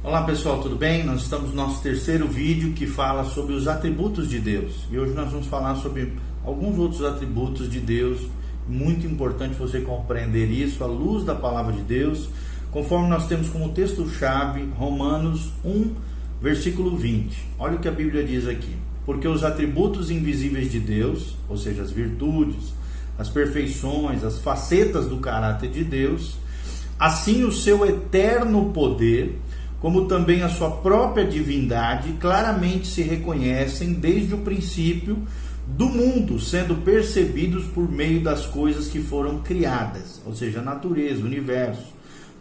Olá pessoal, tudo bem? Nós estamos no nosso terceiro vídeo que fala sobre os atributos de Deus. E hoje nós vamos falar sobre alguns outros atributos de Deus. Muito importante você compreender isso à luz da palavra de Deus, conforme nós temos como texto-chave Romanos 1, versículo 20. Olha o que a Bíblia diz aqui. Porque os atributos invisíveis de Deus, ou seja, as virtudes, as perfeições, as facetas do caráter de Deus, assim o seu eterno poder, como também a sua própria divindade, claramente se reconhecem desde o princípio do mundo, sendo percebidos por meio das coisas que foram criadas, ou seja, a natureza, o universo.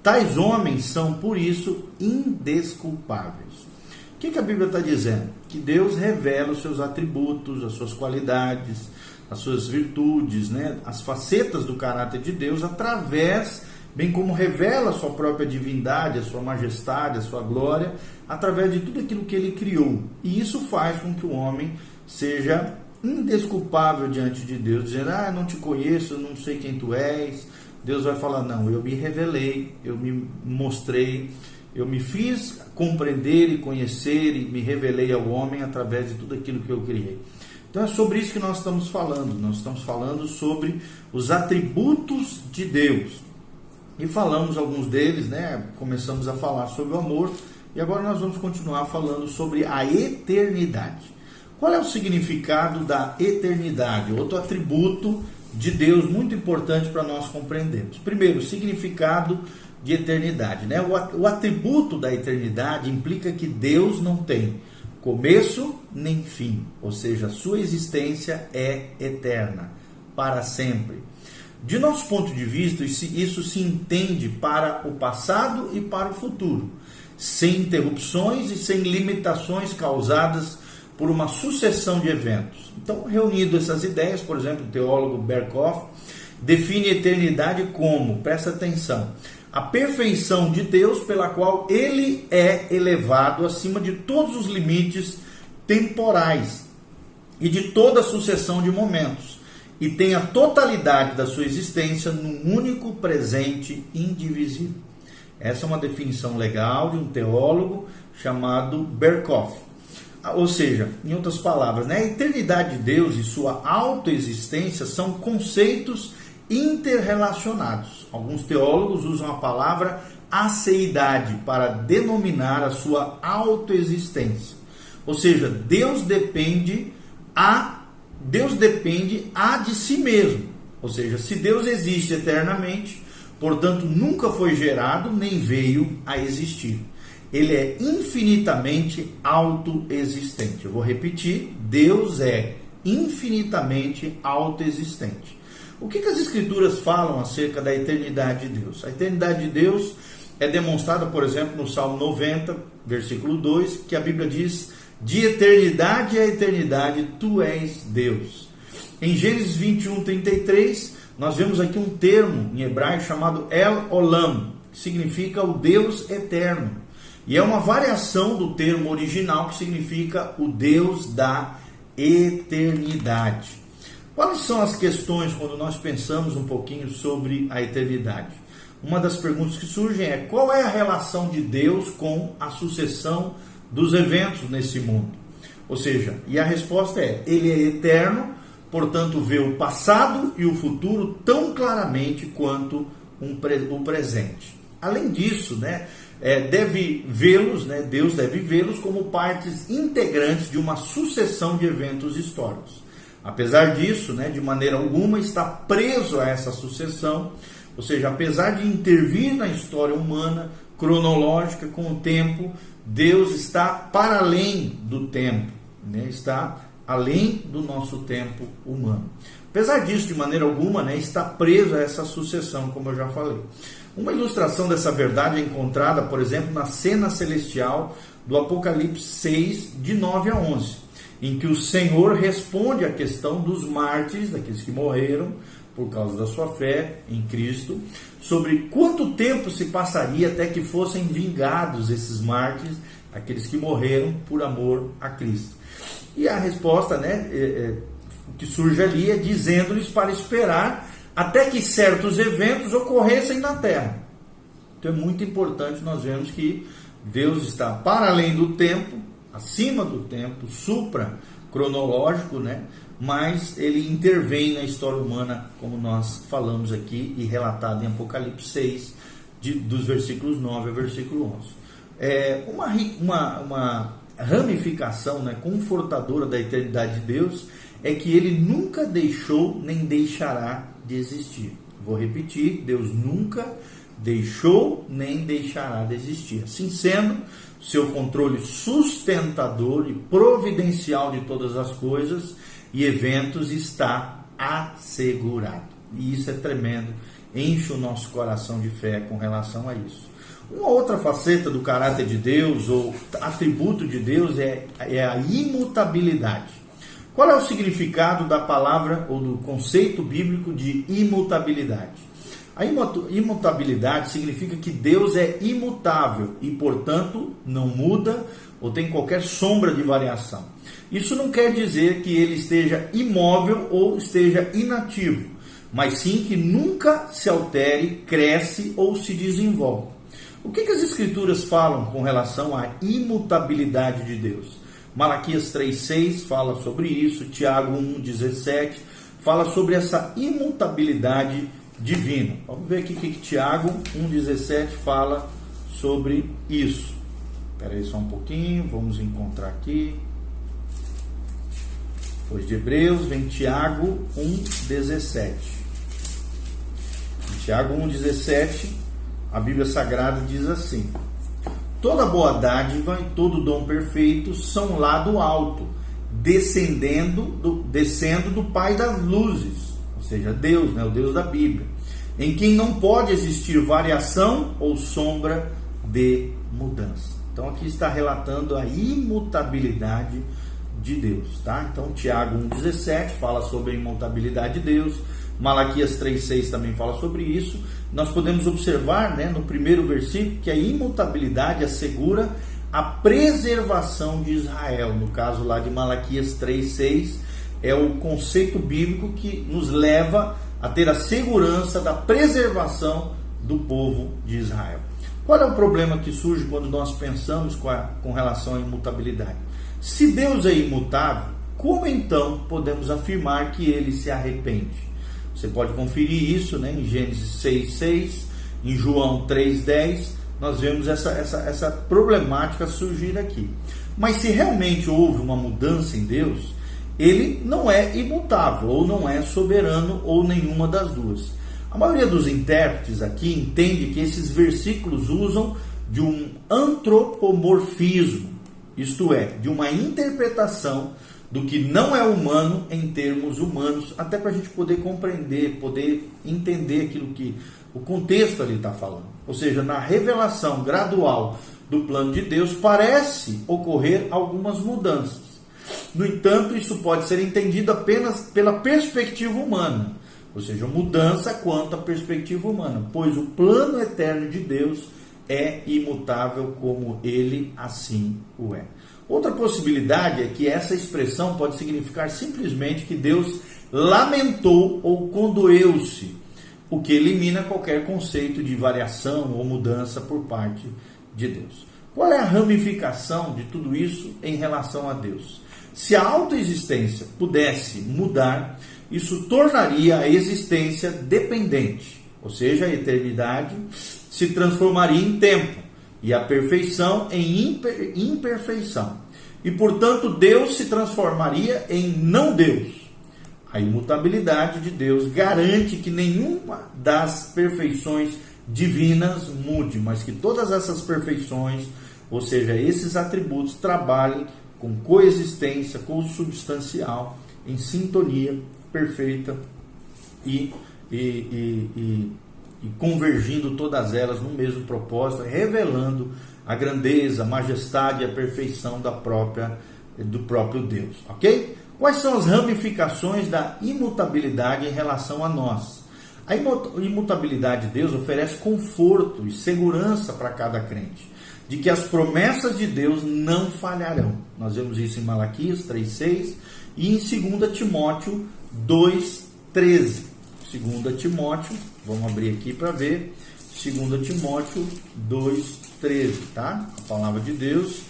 Tais homens são, por isso, indesculpáveis. O que a Bíblia está dizendo? Que Deus revela os seus atributos, as suas qualidades, as suas virtudes, as facetas do caráter de Deus através, bem como revela a sua própria divindade, a sua majestade, a sua glória, através de tudo aquilo que ele criou. E isso faz com que o homem seja indesculpável diante de Deus, dizendo, não te conheço, não sei quem tu és. Deus vai falar, não, eu me revelei, eu me mostrei, eu me fiz compreender e conhecer e me revelei ao homem através de tudo aquilo que eu criei. Então é sobre isso que nós estamos falando. Nós estamos falando sobre os atributos de Deus. E falamos alguns deles, começamos a falar sobre o amor, e agora nós vamos continuar falando sobre a eternidade. Qual é o significado da eternidade? Outro atributo de Deus muito importante para nós compreendermos. Primeiro, o significado de eternidade. O atributo da eternidade implica que Deus não tem começo nem fim, ou seja, a sua existência é eterna, para sempre. De nosso ponto de vista, isso se entende para o passado e para o futuro, sem interrupções e sem limitações causadas por uma sucessão de eventos. Então, reunindo essas ideias, por exemplo, o teólogo Berkhof define a eternidade como, presta atenção, a perfeição de Deus pela qual ele é elevado acima de todos os limites temporais e de toda a sucessão de momentos, e tem a totalidade da sua existência num único presente indivisível. Essa é uma definição legal de um teólogo chamado Berkhof. Ou seja, em outras palavras, a eternidade de Deus e sua autoexistência são conceitos interrelacionados. Alguns teólogos usam a palavra aceidade para denominar a sua autoexistência. Ou seja, Deus depende de si mesmo. Ou seja, se Deus existe eternamente, portanto nunca foi gerado nem veio a existir. Ele é infinitamente autoexistente. Eu vou repetir, Deus é infinitamente autoexistente. O que as Escrituras falam acerca da eternidade de Deus? A eternidade de Deus é demonstrada, por exemplo, no Salmo 90, versículo 2, que a Bíblia diz: de eternidade a eternidade, tu és Deus. Em Gênesis 21, 33, nós vemos aqui um termo em hebraico chamado El Olam, que significa o Deus eterno. E é uma variação do termo original que significa o Deus da eternidade. Quais são as questões quando nós pensamos um pouquinho sobre a eternidade? Uma das perguntas que surgem é: qual é a relação de Deus com a sucessão dos eventos nesse mundo? Ou seja, e a resposta é: ele é eterno, portanto vê o passado e o futuro tão claramente quanto o presente. Além disso, Deus deve vê-los como partes integrantes de uma sucessão de eventos históricos. Apesar disso, de maneira alguma está preso a essa sucessão, ou seja, apesar de intervir na história humana, cronológica, com o tempo, Deus está para além do tempo, está além do nosso tempo humano. Apesar disso, de maneira alguma, está preso a essa sucessão, como eu já falei. Uma ilustração dessa verdade é encontrada, por exemplo, na cena celestial do Apocalipse 6, de 9 a 11, em que o Senhor responde à questão dos mártires, daqueles que morreram por causa da sua fé em Cristo, sobre quanto tempo se passaria até que fossem vingados esses mártires, aqueles que morreram por amor a Cristo. E a resposta que surge ali é dizendo-lhes para esperar até que certos eventos ocorressem na terra. Então é muito importante nós vermos que Deus está para além do tempo, acima do tempo, supra cronológico, né? Mas ele intervém na história humana, como nós falamos aqui e relatado em Apocalipse 6, dos versículos 9 ao versículo 11. Uma ramificação, né, confortadora da eternidade de Deus é que ele nunca deixou nem deixará de existir. Vou repetir, Deus nunca deixou nem deixará de existir. Assim sendo, seu controle sustentador e providencial de todas as coisas e eventos está assegurado. E isso é tremendo, enche o nosso coração de fé com relação a isso. Uma outra faceta do caráter de Deus, ou atributo de Deus, é a imutabilidade. Qual é o significado da palavra ou do conceito bíblico de imutabilidade? A imutabilidade significa que Deus é imutável e, portanto, não muda ou tem qualquer sombra de variação. Isso não quer dizer que ele esteja imóvel ou esteja inativo, mas sim que nunca se altere, cresce ou se desenvolve. O que as Escrituras falam com relação à imutabilidade de Deus? Malaquias 3,6 fala sobre isso, Tiago 1,17 fala sobre essa imutabilidade divina. Vamos ver aqui o que Tiago 1,17 fala sobre isso. Espera aí só um pouquinho, vamos encontrar aqui. Depois de Hebreus vem Tiago 1,17. Em Tiago 1,17, a Bíblia Sagrada diz assim: toda boa dádiva e todo dom perfeito são lá do alto, descendo do Pai das luzes, ou seja, Deus, né, o Deus da Bíblia, em quem não pode existir variação ou sombra de mudança. Então aqui está relatando a imutabilidade de Deus, tá? Então Tiago 1,17 fala sobre a imutabilidade de Deus, Malaquias 3,6 também fala sobre isso. Nós podemos observar, né, no primeiro versículo, que a imutabilidade assegura a preservação de Israel. No caso lá de Malaquias 3,6, é o conceito bíblico que nos leva a ter a segurança da preservação do povo de Israel. Qual é o problema que surge quando nós pensamos com relação à imutabilidade? Se Deus é imutável, como então podemos afirmar que ele se arrepende? Você pode conferir isso, né, em Gênesis 6,6, em João 3,10, nós vemos essa problemática surgir aqui. Mas se realmente houve uma mudança em Deus, ele não é imutável, ou não é soberano, ou nenhuma das duas. A maioria dos intérpretes aqui entende que esses versículos usam de um antropomorfismo, isto é, de uma interpretação do que não é humano em termos humanos, até para a gente poder compreender, poder entender aquilo que o contexto ali está falando. Ou seja, na revelação gradual do plano de Deus, parece ocorrer algumas mudanças. No entanto, isso pode ser entendido apenas pela perspectiva humana, ou seja, mudança quanto à perspectiva humana, pois o plano eterno de Deus é imutável como ele assim o é. Outra possibilidade é que essa expressão pode significar simplesmente que Deus lamentou ou condoeu-se, o que elimina qualquer conceito de variação ou mudança por parte de Deus. Qual é a ramificação de tudo isso em relação a Deus? Se a autoexistência pudesse mudar, isso tornaria a existência dependente, ou seja, a eternidade se transformaria em tempo e a perfeição em imperfeição. E, portanto, Deus se transformaria em não Deus. A imutabilidade de Deus garante que nenhuma das perfeições divinas mude, mas que todas essas perfeições, ou seja, esses atributos, trabalhem com coexistência consubstancial, em sintonia perfeita e convergindo todas elas no mesmo propósito, revelando a grandeza, a majestade e a perfeição do próprio Deus, ok? Quais são as ramificações da imutabilidade em relação a nós? A imutabilidade de Deus oferece conforto e segurança para cada crente, de que as promessas de Deus não falharão. Nós vemos isso em Malaquias 3,6 e em 2 Timóteo 2,13. 2 Timóteo, vamos abrir aqui para ver, 2 Timóteo 2,13, tá? A palavra de Deus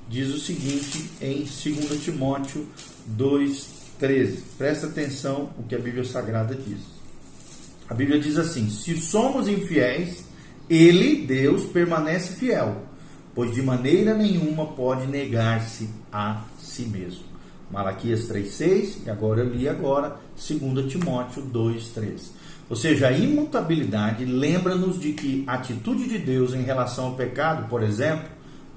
diz o seguinte em 2 Timóteo 2,13. Presta atenção o que a Bíblia Sagrada diz. A Bíblia diz assim: se somos infiéis, Ele, Deus, permanece fiel, pois de maneira nenhuma pode negar-se a si mesmo. Malaquias 3,6, e agora eu li 2 Timóteo 2,13. Ou seja, a imutabilidade lembra-nos de que a atitude de Deus em relação ao pecado, por exemplo,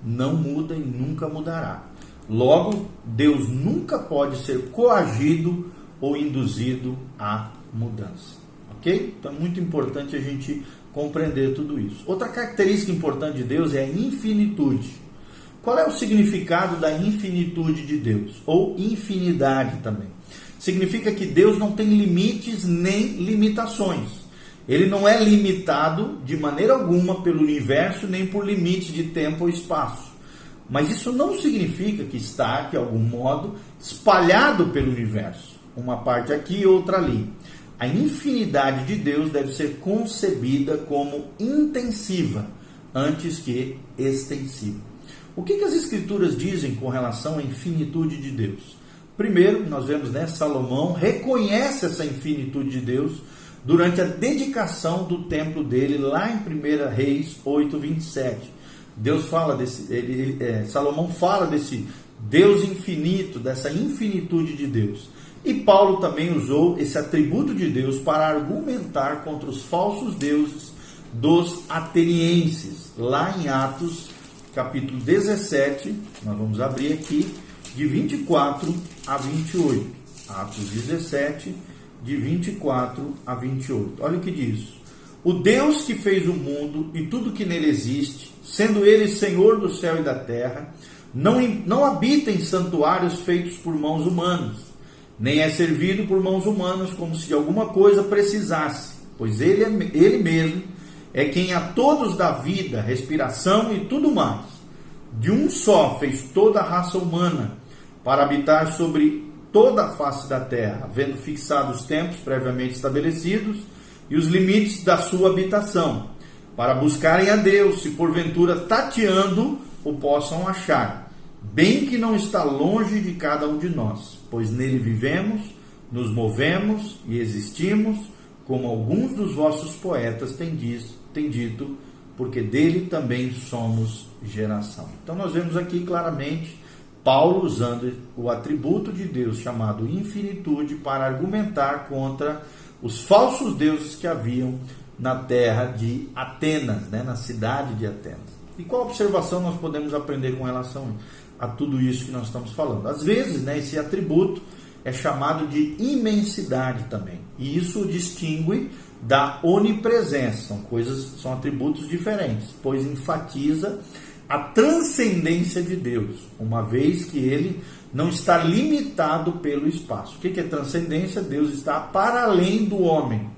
não muda e nunca mudará. Logo, Deus nunca pode ser coagido ou induzido à mudança. Ok? Então é muito importante a gente compreender tudo isso. Outra característica importante de Deus é a infinitude. Qual é o significado da infinitude de Deus? Ou infinidade também. Significa que Deus não tem limites nem limitações. Ele não é limitado de maneira alguma pelo universo, nem por limites de tempo ou espaço. Mas isso não significa que está, de algum modo, espalhado pelo universo. Uma parte aqui e outra ali. A infinidade de Deus deve ser concebida como intensiva, antes que extensiva. O que as Escrituras dizem com relação à infinitude de Deus? Primeiro, nós vemos, Salomão reconhece essa infinitude de Deus durante a dedicação do templo dele, lá em 1 Reis 8:27. Deus fala Salomão fala desse Deus infinito, dessa infinitude de Deus. E Paulo também usou esse atributo de Deus para argumentar contra os falsos deuses dos atenienses, lá em Atos capítulo 17, nós vamos abrir aqui, de 24 a 28. Atos 17, de 24 a 28. Olha o que diz: o Deus que fez o mundo e tudo que nele existe, sendo ele Senhor do céu e da terra, não habita em santuários feitos por mãos humanas, nem é servido por mãos humanas como se de alguma coisa precisasse, pois ele mesmo é quem a todos dá vida, respiração e tudo mais. De um só fez toda a raça humana, para habitar sobre toda a face da terra, havendo fixado os tempos previamente estabelecidos e os limites da sua habitação, para buscarem a Deus, se porventura tateando o possam achar, bem que não está longe de cada um de nós, pois nele vivemos, nos movemos e existimos, como alguns dos vossos poetas têm dito, porque dele também somos geração. Então nós vemos aqui claramente Paulo usando o atributo de Deus chamado infinitude para argumentar contra os falsos deuses que haviam na terra de Atenas, na cidade de Atenas. E qual observação nós podemos aprender com relação a tudo isso que nós estamos falando? Às vezes, esse atributo é chamado de imensidade também. E isso o distingue da onipresença. São atributos diferentes, pois enfatiza a transcendência de Deus, uma vez que ele não está limitado pelo espaço. O que é transcendência? Deus está para além do homem,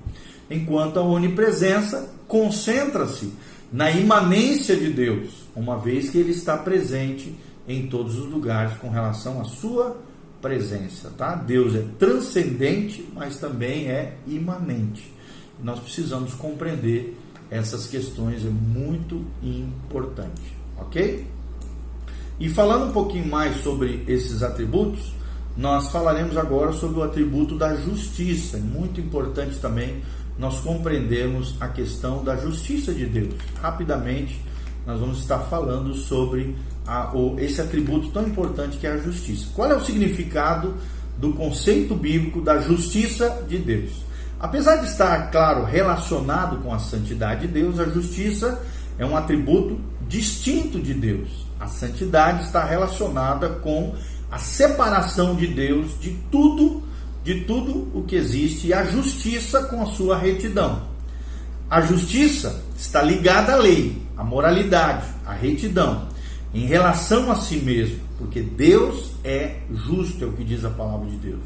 enquanto a onipresença concentra-se na imanência de Deus, uma vez que ele está presente em todos os lugares com relação à sua presença. Tá? Deus é transcendente, mas também é imanente. Nós precisamos compreender essas questões, é muito importante. Ok? E falando um pouquinho mais sobre esses atributos, nós falaremos agora sobre o atributo da justiça. É muito importante também nós compreendermos a questão da justiça de Deus. Rapidamente, nós vamos estar falando sobre esse atributo tão importante que é a justiça. Qual é o significado do conceito bíblico da justiça de Deus? Apesar de estar, claro, relacionado com a santidade de Deus, a justiça é um atributo distinto de Deus. A santidade está relacionada com a separação de Deus de tudo o que existe, e a justiça com a sua retidão. A justiça está ligada à lei, à moralidade, à retidão, em relação a si mesmo, porque Deus é justo, é o que diz a palavra de Deus.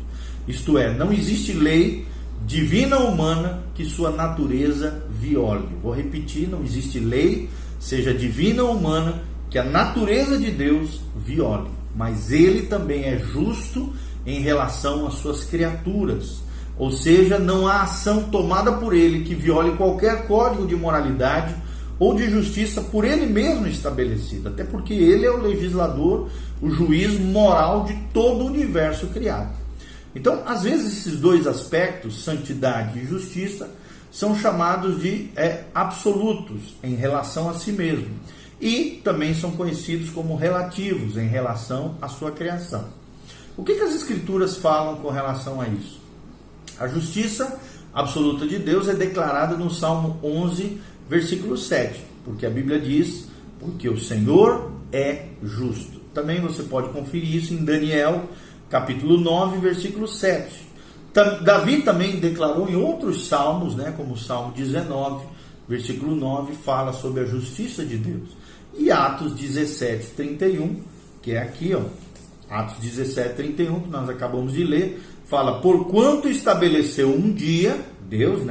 Isto é, não existe lei divina ou humana que sua natureza viole. Vou repetir, não existe lei, seja divina ou humana, que a natureza de Deus viole. Mas ele também é justo em relação às suas criaturas. Ou seja, não há ação tomada por ele que viole qualquer código de moralidade ou de justiça por ele mesmo estabelecido, até porque ele é o legislador, o juiz moral de todo o universo criado. Então, às vezes, esses dois aspectos, santidade e justiça, são chamados de absolutos em relação a si mesmo, e também são conhecidos como relativos em relação à sua criação. O que as Escrituras falam com relação a isso? A justiça absoluta de Deus é declarada no Salmo 11, versículo 7, porque a Bíblia diz, porque o Senhor é justo. Também você pode conferir isso em Daniel, capítulo 9, versículo 7. Davi também declarou em outros salmos, como o Salmo 19, versículo 9, fala sobre a justiça de Deus. E Atos 17, 31, que é aqui, Atos 17, 31, que nós acabamos de ler, fala, porquanto estabeleceu um dia, Deus,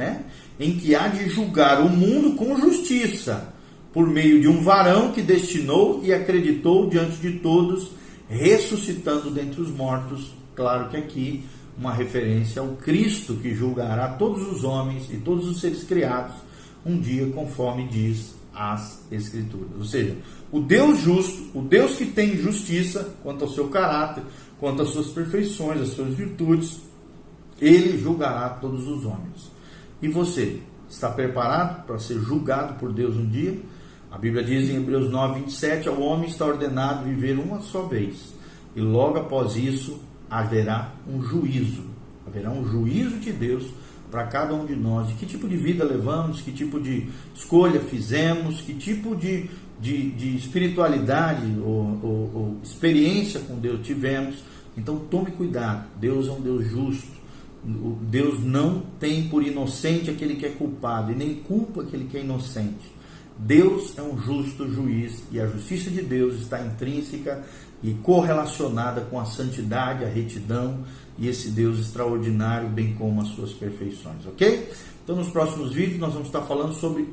em que há de julgar o mundo com justiça, por meio de um varão que destinou e acreditou diante de todos, ressuscitando dentre os mortos. Claro que aqui uma referência ao Cristo que julgará todos os homens e todos os seres criados um dia, conforme diz as Escrituras. Ou seja, o Deus justo, o Deus que tem justiça quanto ao seu caráter, quanto às suas perfeições, às suas virtudes, ele julgará todos os homens. E você, está preparado para ser julgado por Deus um dia? A Bíblia diz em Hebreus 9, 27, ao homem está ordenado viver uma só vez, e logo após isso haverá um juízo de Deus para cada um de nós, de que tipo de vida levamos, que tipo de escolha fizemos, que tipo de espiritualidade ou experiência com Deus tivemos. Então tome cuidado, Deus é um Deus justo, Deus não tem por inocente aquele que é culpado, e nem culpa aquele que é inocente. Deus é um justo juiz, e a justiça de Deus está intrínseca e correlacionada com a santidade, a retidão e esse Deus extraordinário, bem como as suas perfeições, ok? Então, nos próximos vídeos nós vamos estar falando sobre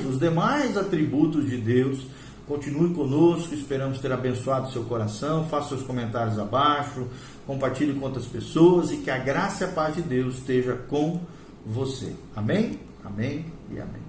os demais atributos de Deus. Continue conosco, esperamos ter abençoado seu coração. Faça seus comentários abaixo, compartilhe com outras pessoas, e que a graça e a paz de Deus esteja com você. Amém? Amém e amém.